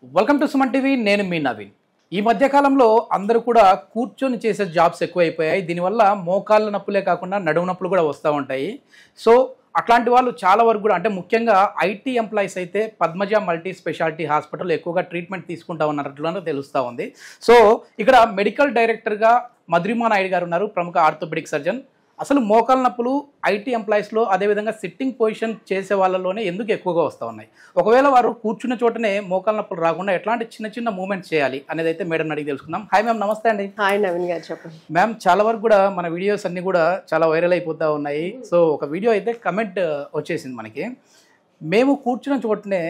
Welcome to Suman TV. నేను మీ నవీన్. ఈ మధ్య కాలంలో అందరూ కూడా కూర్చొని చేసే జాబ్స్ ఎక్కువైపోయాయి. దీనివల్ల మోకాళ్ళ నొప్పులే కాకుండా నడుము నొప్పులు కూడా వస్తూ ఉంటాయి. సో అట్లాంటి వాళ్ళు చాలా వరకు కూడా అంటే ముఖ్యంగా ఐటీ ఎంప్లాయీస్ అయితే పద్మజ మల్టీ స్పెషాలిటీ హాస్పిటల్ ఎక్కువగా ట్రీట్మెంట్ తీసుకుంటా ఉన్నట్లుగా తెలుస్తూ ఉంది. సో ఇక్కడ మెడికల్ డైరెక్టర్గా మధురిమా నాయుడు గారు ఉన్నారు, ప్రముఖ ఆర్థోపెడిక్ సర్జన్. అసలు మోకాళ్ళ నొప్పులు ఐటీ ఎంప్లాయీస్లో అదేవిధంగా సిట్టింగ్ పొజిషన్ చేసే వాళ్ళలోనే ఎందుకు ఎక్కువగా వస్తూ ఉన్నాయి? ఒకవేళ వారు కూర్చున్న చోటనే మోకాళ్ళ నొప్పులు రాకుండా ఎట్లాంటి చిన్న చిన్న మూమెంట్స్ చేయాలి అనేది అయితే మేడం అడిగి తెలుసుకుందాం. హాయ్ మ్యామ్, నమస్తే అండి. హాయ్ నవీన్ గారు, చెప్పండి. మ్యామ్, చాలా వరకు కూడా మన వీడియోస్ అన్నీ కూడా చాలా వైరల్ అయిపోతూ ఉన్నాయి. సో ఒక వీడియో అయితే కమెంట్ వచ్చేసింది మనకి, మేము కూర్చున్న చోటనే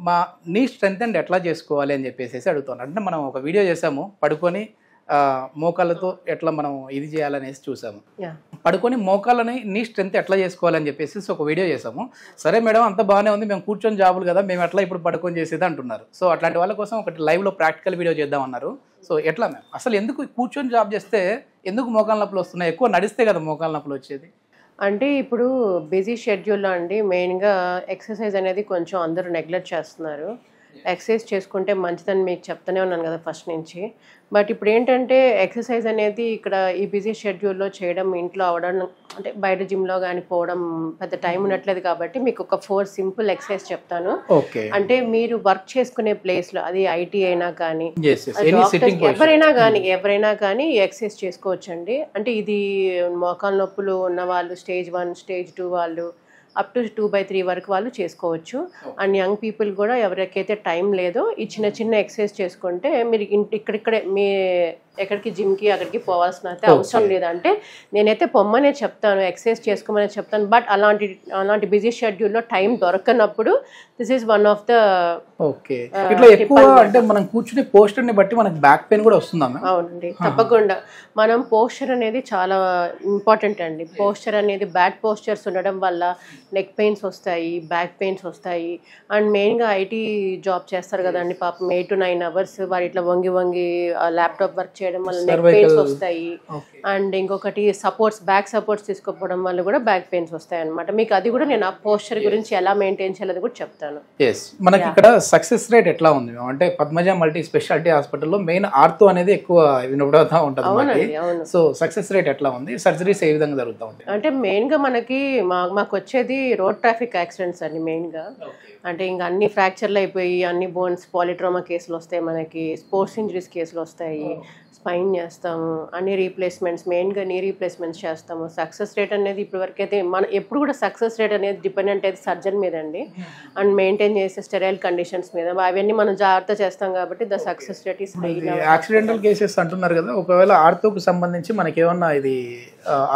మా నీ స్ట్రెంత్ అండ్ ఎట్లా చేసుకోవాలి అని చెప్పేసి అడుగుతున్నాం. అంటే మనం ఒక వీడియో చేసాము, పడుకొని మోకాళ్ళతో ఎట్లా మనం ఇది చేయాలనేసి చూసాము. పడుకొని మోకాళ్ళని నీ స్ట్రెంత్ ఎట్లా చేసుకోవాలని చెప్పేసి ఒక వీడియో చేసాము. సరే మేడం, అంత బాగానే ఉంది, మేము కూర్చొని జాబులు కదా, మేము ఎట్లా ఇప్పుడు పడుకొని చేసేది అంటున్నారు. సో అట్లాంటి వాళ్ళ కోసం ఒకటి లైవ్లో ప్రాక్టికల్ వీడియో చేద్దామన్నారు. సో ఎట్లా మ్యామ్, అసలు ఎందుకు కూర్చొని జాబ్ చేస్తే ఎందుకు మోకాళ్ళ నొప్పులు వస్తున్నాయి? ఎక్కువ నడిస్తే కదా మోకాళ్ళ నొప్పులు వచ్చేది. అంటే ఇప్పుడు బిజీ షెడ్యూల్లో అండి మెయిన్గా ఎక్సర్సైజ్ అనేది కొంచెం అందరూ నెగ్లెక్ట్ చేస్తున్నారు. ఎక్సర్సైజ్ చేసుకుంటే మంచిదని మీకు చెప్తూనే ఉన్నాను కదా ఫస్ట్ నుంచి. బట్ ఇప్పుడు ఏంటంటే ఎక్సర్సైజ్ అనేది ఇక్కడ ఈ బిజీ షెడ్యూల్లో చేయడం, ఇంట్లో అవడం, అంటే బయట జిమ్లో కానీ పోవడం పెద్ద టైం ఉండట్లేదు. కాబట్టి మీకు ఒక 4 సింపుల్ ఎక్సర్సైజ్ చెప్తాను. అంటే మీరు వర్క్ చేసుకునే ప్లేస్లో, అది ఐటీ అయినా కానీ ఎవరైనా కానీ ఎక్సర్సైజ్ చేసుకోవచ్చండి. అంటే ఇది మోకాళ్ళ నొప్పులు ఉన్న వాళ్ళు స్టేజ్ 1, స్టేజ్ 2 వాళ్ళు అప్ టు 2/3 వరకు వాళ్ళు చేసుకోవచ్చు. అండ్ యంగ్ పీపుల్ కూడా ఎవరికైతే టైం లేదో ఈ చిన్న చిన్న ఎక్సర్సైజ్ చేసుకుంటే మీరు ఇక్కడిక్కడే మీ ఎక్కడికి జిమ్కి అక్కడికి పోవాల్సిన అయితే అవసరం లేదంటే నేనైతే పొమ్మనే చెప్తాను, ఎక్సర్సైజ్ చేసుకోమని చెప్తాను. బట్ అలాంటి బిజీ షెడ్యూల్లో టైం దొరకనప్పుడు this is one of the ఇట్లా ఎక్కువ అంటే మనం కూర్చునే పోస్చర్ని బట్టి మనకి బ్యాక్ పెయిన్ కూడా వస్తుందా? అవునండి, తప్పకుండా. మనం పోస్చర్ అనేది చాలా ఇంపార్టెంట్ అండి. పోస్చర్ అనేది బ్యాడ్ పోస్చర్స్ ఉండడం వల్ల నెక్ పెయిన్స్ వస్తాయి, బ్యాక్ పెయిన్స్ వస్తాయి. అండ్ మెయిన్గా ఐటీ జాబ్ చేస్తారు కదండి పాపం, 8 to 9 hours వారు ఇట్లా వంగి ల్యాప్టాప్ వర్క్ చేయడం వల్ల నెక్ పెయిన్స్ వస్తాయి. అండ్ ఇంకొకటి బ్యాక్ సపోర్ట్స్ తీసుకోవడం వల్ల కూడా బ్యాక్ పెయిన్స్ వస్తాయి అనమాట. మీకు అది కూడా నేను ఆ పోస్చర్ గురించి ఎలా మెయింటైన్ చేయాలి కూడా చెప్తాను. మనకి ఇక్కడ సక్సెస్ రేట్ ఎట్లా ఉంది? అంటే పద్మజ మల్టీ స్పెషాలిటీ హాస్పిటల్లో మెయిన్ ఆర్థో అనేది ఎక్కువ వినపడతా ఉంటుంది. సో సక్సెస్ రేట్ ఎట్లా ఉంది? సర్జరీస్ ఏ విధంగా జరుగుతూ ఉంటాయి? అంటే మెయిన్ గా మనకి మాకు వచ్చేది రోడ్ ట్రాఫిక్ యాక్సిడెంట్స్ అండి మెయిన్ గా. అంటే ఇంకా అన్ని ఫ్రాక్చర్లు అయిపోయి అన్ని బోన్స్ పాలిట్రోమా కేసులు వస్తాయి, మనకి స్పోర్ట్స్ ఇంజరీస్ కేసులు వస్తాయి, స్పైన్ చేస్తాము, అన్ని రీప్లేస్మెంట్స్, మెయిన్గా నీ రీప్లేస్మెంట్స్ చేస్తాము. సక్సెస్ రేట్ అనేది ఇప్పటివరకు అయితే ఎప్పుడు కూడా సక్సెస్ రేట్ అనేది డిపెండెంట్ అయితే సర్జన్ మీద అండి, అండ్ మెయింటైన్ చేసే స్టెరైల్ కండిషన్స్ మీద. అవన్నీ మనం జాగ్రత్త చేస్తాం కాబట్టి the success rate is high. Accidental cases అంటున్నారు కదా, ఒకవేళ ఆర్థోకు సంబంధించి మనకి ఏమన్నా ఇది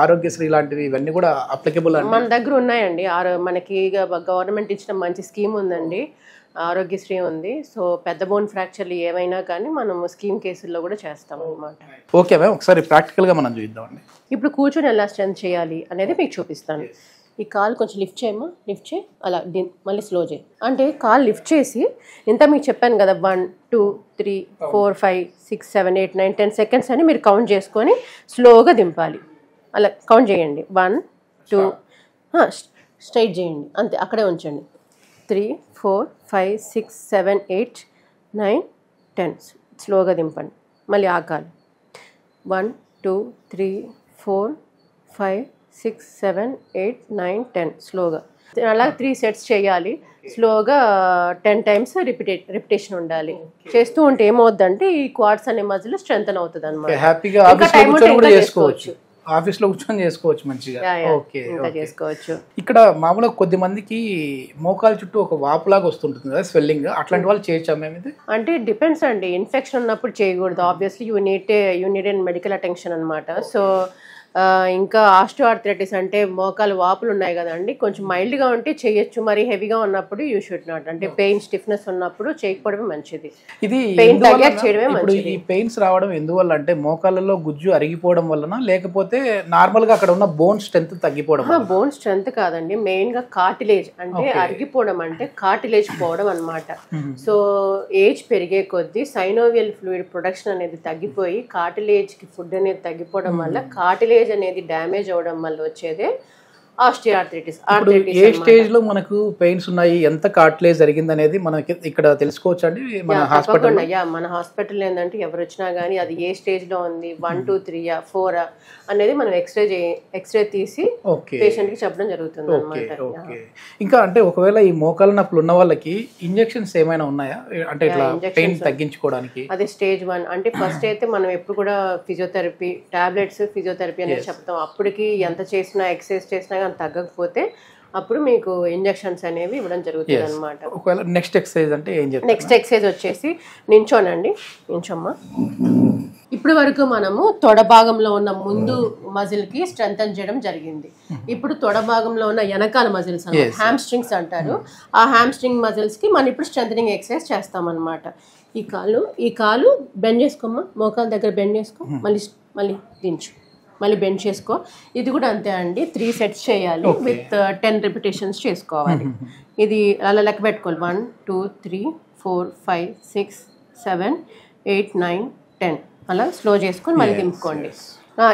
ఆరోగ్యశ్రీ లాంటివి ఇవన్నీ కూడా అప్లికబుల్ మన దగ్గర ఉన్నాయండి. మనకి గవర్నమెంట్ ఇచ్చిన మంచి స్కీమ్ ఉందండి, ఆరోగ్యశ్రీ ఉంది. సో పెద్ద బోన్ ఫ్రాక్చర్లు ఏవైనా కానీ మనం స్కీమ్ కేసుల్లో కూడా చేస్తాం అనమాట. ఓకే మ్యామ్, ఒకసారి ప్రాక్టికల్గా మనం చూద్దామండి. ఇప్పుడు కూర్చొని ఎలా స్ట్రెంత్ చేయాలి అనేది మీకు చూపిస్తాను. ఈ కాలు కొంచెం లిఫ్ట్ చేయమ్మా, లిఫ్ట్ చేయి, అలా మళ్ళీ స్లో చేయి. అంటే కాలు లిఫ్ట్ చేసి ఇంత మీకు చెప్పాను కదా 1 2 3 4 5 6 7 8 9 10 seconds అని మీరు కౌంట్ చేసుకొని స్లోగా దింపాలి. అలా కౌంట్ చేయండి. 1 2 స్ట్రైట్ చేయండి, అంతే, అక్కడే ఉంచండి. 3 4 5 6 7 8 9 10 స్లోగా దింపండి. మళ్ళీ ఆగాలి. 1 2 3 4 5 6 7 8 9 10 స్లోగా. అలా 3 sets చేయాలి. స్లోగా 10 times రిపిటేషన్ ఉండాలి. చేస్తూ ఉంటే ఏమవుద్దంటే ఈ క్వాడ్స్ అనే మజిల్ స్ట్రెంథెన్ అవుతుంది అనమాట. ఆఫీస్లో కూర్చొని చేసుకోవచ్చు మంచిగా. చేసుకోవచ్చు. ఇక్కడ మామూలుగా కొద్ది మందికి మోకాలు చుట్టూ ఒక వాపులాగా వస్తుంటుంది కదా, స్వెల్లింగ్, అట్లాంటి వాళ్ళు చేయొచ్చా మేము ఇది? అంటే డిపెండ్స్ అండి. ఇన్ఫెక్షన్ ఉన్నప్పుడు చేయకూడదు, obviously you need and medical attention అనమాట. సో ఇంకా ఆస్టియోఆర్థరైటిస్ అంటే మోకాలు వాపులు ఉన్నాయి కదండి, కొంచెం మైల్డ్గా ఉంటే చేయొచ్చు. మరి హెవీగా ఉన్నప్పుడు యూ షుడ్ నాట్. అంటే పెయిన్ స్టిఫ్నెస్ ఉన్నప్పుడు చేయకపోవడమే మంచిది. ఇది పెయిన్ తగ్గాక చేయడమే మంచిది. ఈ పెయిన్స్ రావడం ఎందువల్ల అంటే మోకాళ్ళలో గుజ్జు అరిగిపోవడం వలన, లేకపోతే నార్మల్ గా అక్కడ ఉన్న బోన్ స్ట్రెంత్ తగ్గిపోవడం? బోన్ స్ట్రెంత్ కాదండి, మెయిన్ గా కార్టిలేజ్. అంటే అరిగిపోవడం అంటే కార్టిలేజ్ పోవడం అనమాట. సో ఏజ్ పెరిగే కొద్దీ సైనోవియల్ ఫ్లూయిడ్ ప్రొడక్షన్ అనేది తగ్గిపోయి కార్టిలేజ్ కి ఫుడ్ అనేది తగ్గిపోవడం వల్ల కార్టిలేజ్ అనేది డ్యామేజ్ అవడం వల్ల వచ్చేదే ఆస్టియోఆర్థరైటిస్. ఇప్పుడు ఏ స్టేజ్ లో మనకు పెయిన్స్ ఉన్నాయి, ఎంత కార్టిలేజ్ జరిగింది అనేది మనకి ఇక్కడ తెలుసుకోవచ్చు అండి మన హాస్పిటల్? మన హాస్పిటల్ ఏంటంటే ఎవరు వచ్చినా కానీ అది ఏ స్టేజ్ లో ఉంది, 1 2 3 4 అనేది మనం ఎక్స్రే తీసి పేషెంట్ కి చెప్పడం జరుగుతుంది అన్నమాట. ఇంకా అంటే ఒకవేళ ఈ మోకాళ్ళ నొప్పులు ఉన్న వాళ్ళకి ఇంజెక్షన్స్ ఏమైనా ఉన్నాయా అంటే ఇట్లా పెయిన్ తగ్గించుకోవడానికి? అది స్టేజ్ 1 అంటే ఫస్ట్ అయితే మనం ఎప్పుడు కూడా ఫిజియోథెరపీ టాబ్లెట్స్, ఫిజియోథెరపీ అనేది చెప్తాం. అప్పటికి ఎంత చేసినా ఎక్సర్సైజ్ చేసినా కానీ తగ్గకపోతే అప్పుడు మీకు ఇంజెక్షన్స్ అనేవి ఇవ్వడం జరుగుతుంది అనమాట. ఒకవేళ నెక్స్ట్ ఎక్సర్సైజ్ అంటే ఏం చెప్తారు? నెక్స్ట్ ఎక్సర్సైజ్ వచ్చేసి నించోనండి, నించోమ్మా. ఇప్పటి వరకు మనము తొడ భాగంలో ఉన్న ముందు మజిల్ కి స్ట్రెంథన్ చేయడం జరిగింది. ఇప్పుడు తొడ భాగంలో ఉన్న వెనకాల మజిల్స్ హ్యామ్ స్ట్రింగ్స్ అంటారు. ఆ హ్యామ్ స్ట్రింగ్ మజిల్స్ కి మనం ఇప్పుడు స్ట్రెంథనింగ్ ఎక్సర్సైజ్ చేస్తాం అనమాట. ఈ కాలు బెండ్ చేసుకోమ్మా, మోకాల దగ్గర బెండ్ చేసుకో, మళ్ళీ దించు, మళ్ళీ బెండ్ చేసుకో. ఇది కూడా అంతే అండి, 3 సెట్స్ చేయాలి విత్ 10 రిపిటేషన్స్ చేసుకోవాలి. ఇది అలా లెక్క పెట్టుకోవాలి, 1 2 3 4 5 6 7 8 9 10 అలా స్లో చేసుకొని మళ్ళీ దింపుకోండి.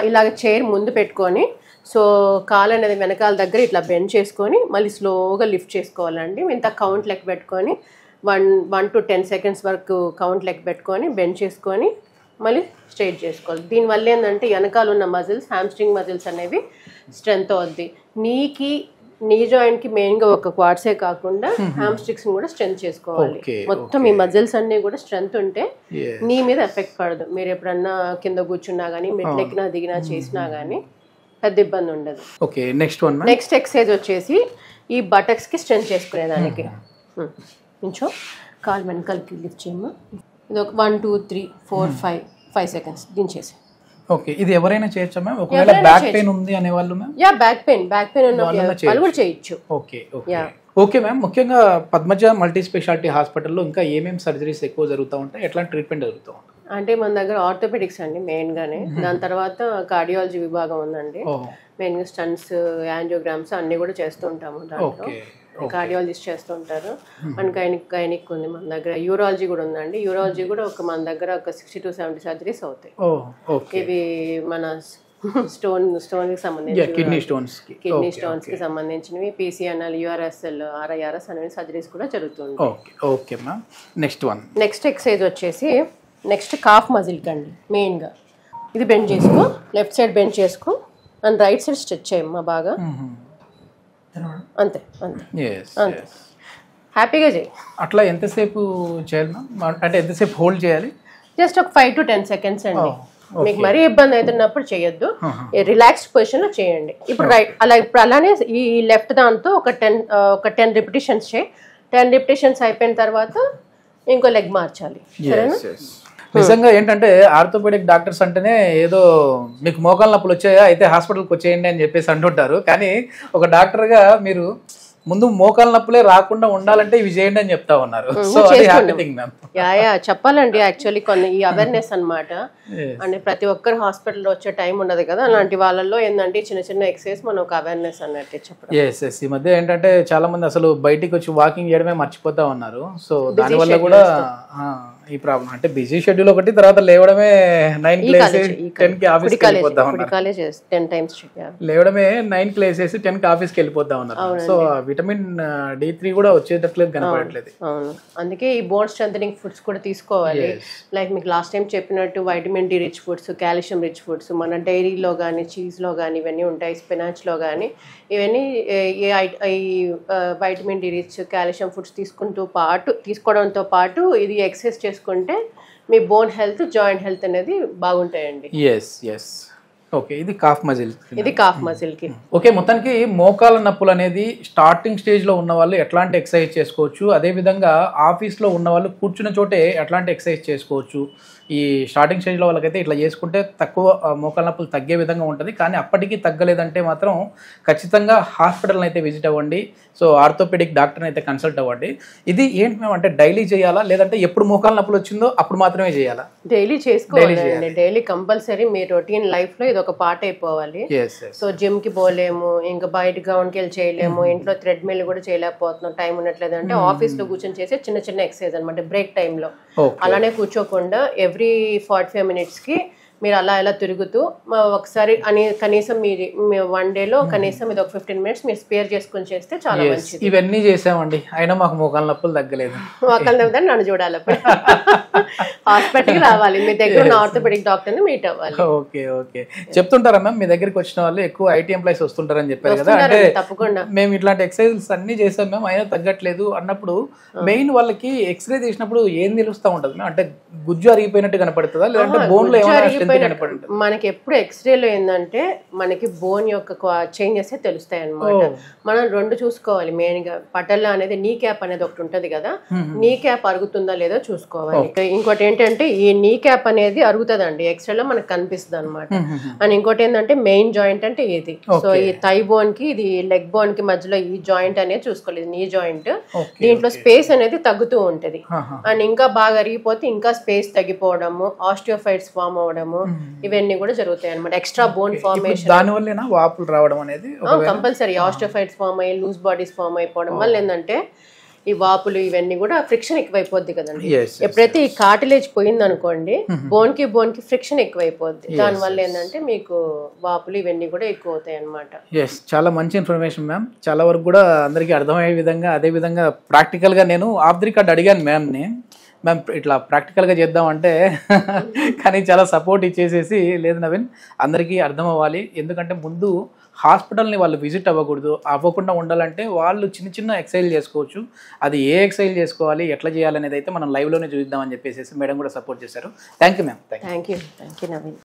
ఇలాగ చైర్ ముందు పెట్టుకొని సో కాలు అనేది వెనకాల దగ్గర ఇట్లా బెండ్ చేసుకొని మళ్ళీ స్లోగా లిఫ్ట్ చేసుకోవాలండి. ఇంత కౌంట్ లెక్క పెట్టుకొని 1 to 10 seconds వరకు కౌంట్ లెక్క పెట్టుకొని బెండ్ చేసుకొని మళ్ళీ స్ట్రైట్ చేసుకోవాలి. దీనివల్ల ఏంటంటే వెనకాల ఉన్న మజిల్స్, హ్యామ్స్ట్రింగ్ మజిల్స్ అనేవి స్ట్రెంత్ అవుద్ది. నీ జాయింట్ కి మెయిన్ గా ఒక క్వాడ్సే కాకుండా హ్యామ్స్ట్రింగ్స్ కూడా స్ట్రెంత్ చేసుకోవాలి. మొత్తం ఈ మజిల్స్ అన్ని కూడా స్ట్రెంత్ ఉంటే నీ మీద ఎఫెక్ట్ పడదు. మీరు ఎప్పుడన్నా కింద కూర్చున్నా గానీ, మెట్లెక్కినా దిగినా చేసినా గానీ పెద్ద ఇబ్బంది ఉండదు. నెక్స్ట్ ఎక్సర్సైజ్ వచ్చేసి ఈ బటక్స్ కి స్ట్రెంత్ చేసుకునేదానికి. కొంచెం కాలు వెనకాలకి లిఫ్ట్ చేయమ్మా. ఇది ఒక 1 2 3 4 5 seconds దించేసి. ఓకే, ఇది ఎవరైనా చేయొచ్చా మ్యామ్? ఒకవేళ బ్యాక్ పెయిన్ ఉంది అనే వాళ్ళు మ్యామ్? బ్యాక్ పెయిన్ ఉన్న వాళ్ళు కూడా చేయొచ్చు. Okay ma'am. ముఖ్యంగా పద్మజ మల్టీ స్పెషాలిటీ హాస్పిటల్లో ఇంకా ఏమేమి సర్జరీస్ ఎక్కువ జరుగుతూ ఉంటాయి, ఎట్లాంటి ట్రీట్మెంట్ జరుగుతూ ఉంటుంది? అంటే మన దగ్గర ఆర్థోపెడిక్స్ అండి మెయిన్ గానే, దాని తర్వాత కార్డియాలజీ విభాగం ఉందండి. మెయిన్ గా స్టంట్స్, యాంజియోగ్రామ్స్ అన్ని కూడా చేస్తూ ఉంటాము. దాంట్లో కార్డియాలజిస్ట్ చేస్తూ ఉంటారు. అండ్ గైనిక్ ఉంది మన దగ్గర. యూరాలజీ కూడా ఉందండి. యూరాలజీ కూడా మన దగ్గర ఒక 60 to 70 సర్జరీస్ అవుతాయి. ఇవి మన స్టోన్ కి సంబంధించి, కిడ్నీ స్టోన్స్ కి సంబంధించినవి, PCNL, URSL, RIRS అనేవి సర్జరీస్ కూడా జరుగుతుంది. నెక్స్ట్ ఎక్సర్సైజ్ వచ్చేసి నెక్స్ట్ కాఫ్ మజిల్ కండి మెయిన్ గా. ఇది బెండ్ చేసుకో, లెఫ్ట్ సైడ్ బెండ్ చేసుకో అండ్ రైట్ సైడ్ స్ట్రెచ్ చేయమ్మా బాగా. అంతే హ్యాపీగా చేయి. అట్లా ఎంతసేపు చేయాలి మ్యామ్? అంటే ఎంతసేపు హోల్డ్ చేయాలి? జస్ట్ ఒక 5 to 10 seconds అండి. మీకు మరీ ఇబ్బంది అవుతున్నప్పుడు చేయొద్దు, రిలాక్స్డ్ పొజిషన్ లో చేయండి. ఇప్పుడు ఇప్పుడు అలానే ఈ లెఫ్ట్ దాంతో ఒక 10 రిపిటేషన్స్ చేయి. 10 రిపిటేషన్స్ అయిపోయిన తర్వాత ఇంకో లెగ్ మార్చాలి. సరేనా? నిజంగా ఏంటంటే ఆర్థోపెడిక్ డాక్టర్స్ అంటేనే ఏదో మీకు మోకాళ్ళ నొప్పులు వచ్చాయా అయితే హాస్పిటల్కి వచ్చేయండి అని చెప్పేసి అంటుంటారు. కానీ ఒక డాక్టర్గా మీరు ముందు మోకాళ్ళ నొప్పులే రాకుండా ఉండాలంటే ఇవి చేయండి అని చెప్తా ఉన్నారు. సో అది హ్యాపీ థింగ్ మ్యామ్. చెప్పాలండి యాక్చువల్లీ కొన్ని ఈ అవేర్నెస్ అనమాట. అంటే ప్రతి ఒక్కరు హాస్పిటల్లో వచ్చే టైం ఉండదు కదా, అలాంటి వాళ్ళల్లో ఏంటంటే చిన్న ఎక్సర్సైజ్ మనం ఒక అవేర్నెస్ అన్నట్టు చెప్పడం. ఈ మధ్య ఏంటంటే చాలా మంది అసలు బయటికి వచ్చి వాకింగ్ చేయడమే మర్చిపోతా ఉన్నారు. సో దానివల్ల కూడా ఈ ప్రాబ్లం అంటే బిజీ షెడ్యూల్ ఒకటి, తర్వాత లేవడమే 9 కి లేసేసి 10 కి ఆఫీస్కి వెళ్ళిపోతా ఉన్నారు. లేవడమే 9 కి లేసేసి 10 కి ఆఫీస్కి వెళ్ళిపోతా ఉన్నారు. సో విటమిన్ D3 కూడా వచ్చేటట్లేదు, కనపడట్లేదు. అవును, అందుకే ఈ బోన్ స్ట్రెంథనింగ్ ఫుడ్స్ కూడా తీసుకోవాలి. లైక్ మీకు లాస్ట్ టైం చెప్పినట్టు vitamin D rich foods, calcium rich foods మన డైరీలో కానీ, చీజ్లో కానీ ఇవన్నీ ఉంటాయి. స్పినాచ్లో కానీ ఇవన్నీ ఈ vitamin D rich calcium foods తీసుకోవడంతో పాటు ఇది ఎక్సర్సైజ్ చేసుకుంటే మీ బోన్ హెల్త్, జాయింట్ హెల్త్ అనేది బాగుంటాయండి. ఓకే, ఇది కాఫ్ మజిల్ కి. ఓకే, మొత్తానికి మోకాళ్ళ నొప్పులు అనేది స్టార్టింగ్ స్టేజ్ లో ఉన్న వాళ్ళు ఎట్లాంటి ఎక్సర్సైజ్ చేసుకోవచ్చు, అదే విధంగా ఆఫీస్ లో ఉన్న వాళ్ళు కూర్చున్న చోటే ఎట్లాంటి ఎక్సర్సైజ్ చేసుకోవచ్చు. ఈ స్టార్టింగ్ స్టేజ్లో వాళ్ళకైతే ఇట్లా చేసుకుంటే తక్కువ మోకాళ్ళ నొప్పులు తగ్గే విధంగా ఉంటుంది. కానీ అప్పటికీ తగ్గలేదంటే మాత్రం ఖచ్చితంగా హాస్పిటల్ని అయితే విజిట్ అవ్వండి. సో ఆర్థోపెడిక్ డాక్టర్ని అయితే కన్సల్ట్ అవ్వండి. ఇది ఏంటి మేము అంటే డైలీ చేయాలా, లేదంటే ఎప్పుడు మోకాళ్ళ నొప్పులు వచ్చిందో అప్పుడు మాత్రమే చేయాలా? డైలీ చేసుకోవాలి. డైలీ కంపల్సరీ మీ రొటీన్ లైఫ్ లో ఇది ఒక పార్ట్ అయిపోవాలి. సో జిమ్ కి పోలేము, ఇంకా బయట గ్రౌండ్కి వెళ్ళి చేయలేము, ఇంట్లో థ్రెడ్ మిల్ కూడా చేయలేకపోతున్నాం, టైం ఉండట్లేదు అంటే ఆఫీస్ లో కూర్చొని చేసే చిన్న ఎక్సర్సైజ్ అనమాట బ్రేక్ టైంలో. అలానే కూర్చోకుండా ఎవ్రీ 45 minutes కి మీరు అలా ఎలా తిరుగుతూ ఒకసారి కనీసం మీరు 1 డేలో కనీసం ఇది ఒక 15 మినిట్స్ మీరు స్పేర్ చేసుకొని చేస్తే చాలా మంచిది. ఇవన్నీ చేసామండి, అయినా మాకు మోకాళ్ళ నొప్పులు తగ్గలేదు. మోకాళ్ళ నొప్పి నన్ను చూడాలి, హాస్పిటల్కి రావాలి, మీ దగ్గర ఉన్న ఆర్థోపెడిక్ డాక్టర్ని మీట్ అవ్వాలి. Okay okay. చెప్తుంటారా మ్యామ్, మీ దగ్గరికి వచ్చిన వాళ్ళు ఎక్కువ ఐటీ ఎంప్లాయీస్ వస్తుంటారని చెప్పారు కదా, అంటే తప్పకుండా మేము ఇట్లాంటి ఎక్సర్సైజెస్ అన్ని చేసాం మ్యామ్, అయినా తగ్గట్లేదు అన్నప్పుడు మెయిన్ వాళ్ళకి ఎక్స్రే తీసినప్పుడు ఏం తెలుస్తూ ఉంటుంది మ్యామ్? అంటే గుజ్జు అరిగిపోయినట్టు కనపడుతుందా, లేదంటే బోన్ లో ఏమైనా స్ట్రెంత్ కనపడుతుందా? మనకి ఎప్పుడు ఎక్స్రేలో ఏంటంటే మనకి బోన్ యొక్క చేంజెస్ తెలుస్తాయి అన్నమాట. మనం 2 చూసుకోవాలి మెయిన్ గా. పటల్లా అనేది నీ క్యాప్ అనేది ఒకటి ఉంటది కదా, నీ క్యాప్ అరుగుతుందా లేదో చూసుకోవాలి. ఇంకోటి ఏంటంటే ఈ నీ క్యాప్ అనేది అరుగుతుందండి, ఎక్స్రేలో మనకు కనిపిస్తుంది అనమాట. అండ్ ఇంకోటి ఏంటంటే మెయిన్ జాయింట్ అంటే ఇది, సో ఈ థై బోన్ కి ఇది లెగ్ బోన్ కి మధ్యలో ఈ జాయింట్ అనేది చూసుకోవాలి, నీ జాయింట్. దీంట్లో స్పేస్ అనేది తగ్గుతూ ఉంటది, అండ్ ఇంకా బాగా అరిగిపోతే ఇంకా స్పేస్ తగ్గిపోవడము, ఆస్టియోఫైట్స్ ఫామ్ అవడము, ఇవన్నీ కూడా జరుగుతాయి అనమాట. ఎక్స్ట్రా బోన్ ఫార్మేషన్, దాని వల్ల వాపులు రావడం అనేది కంపల్సరీ. ఆస్టియోఫైట్స్ ఫామ్ అయ్యి లూజ్ బాడీస్ ఫామ్ అయిపోవడం వల్ల ఏంటంటే ఈ వాపులు ఇవన్నీ కూడా ఫ్రిక్షన్ ఎక్కువైపోద్ది కదండి. ఎప్పుడైతే ఈ కార్టిలేజ్ పోయింది అనుకోండి, బోన్ కి ఫ్రిక్షన్ ఎక్కువైపోద్ది, దాని వల్ల ఏంటంటే మీకు వాపులు ఇవన్నీ కూడా ఎక్కువ అవుతాయి అనమాట. చాలా మంచి ఇన్ఫర్మేషన్ మ్యామ్, చాలా వరకు కూడా అందరికీ అర్థమయ్యే విధంగా, అదే విధంగా ప్రాక్టికల్ గా నేను ఆఫ్ ది రికార్డ్ అడిగాను మ్యామ్ని, మ్యామ్ ఇట్లా ప్రాక్టికల్గా చేద్దామంటే కానీ చాలా సపోర్ట్ ఇచ్చేసేసి, లేదు నవీన్ అందరికీ అర్థం అవ్వాలి, ఎందుకంటే ముందు హాస్పిటల్ని వాళ్ళు విజిట్ అవ్వకుండా ఉండాలంటే వాళ్ళు చిన్న చిన్న ఎక్సర్సైజ్ చేసుకోవచ్చు. అది ఏ ఎక్సర్సైజ్ చేసుకోవాలి, ఎట్లా చేయాలనేది అయితే మనం లైవ్లోనే చూద్దామని చెప్పేసి మేడం కూడా సపోర్ట్ చేశారు. Thank you ma'am. Thank you Naveen.